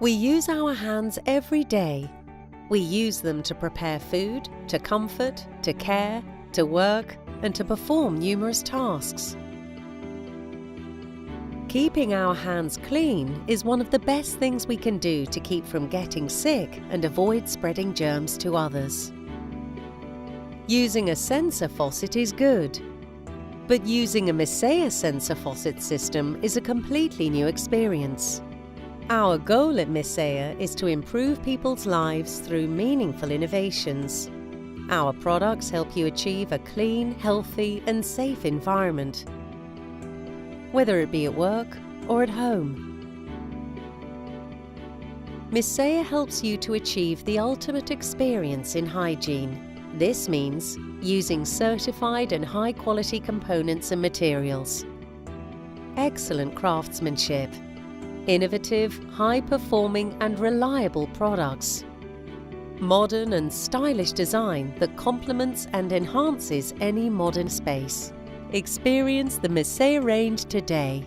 We use our hands every day. We use them to prepare food, to comfort, to care, to work, and to perform numerous tasks. Keeping our hands clean is one of the best things we can do to keep from getting sick and avoid spreading germs to others. Using a sensor faucet is good, but using a miscea sensor faucet system is a completely new experience. Our goal at miscea is to improve people's lives through meaningful innovations. Our products help you achieve a clean, healthy, and safe environment, whether it be at work or at home. Miscea helps you to achieve the ultimate experience in hygiene. This means using certified and high-quality components and materials, excellent craftsmanship, innovative, high-performing and reliable products, modern and stylish design that complements and enhances any modern space. Experience the miscea range today.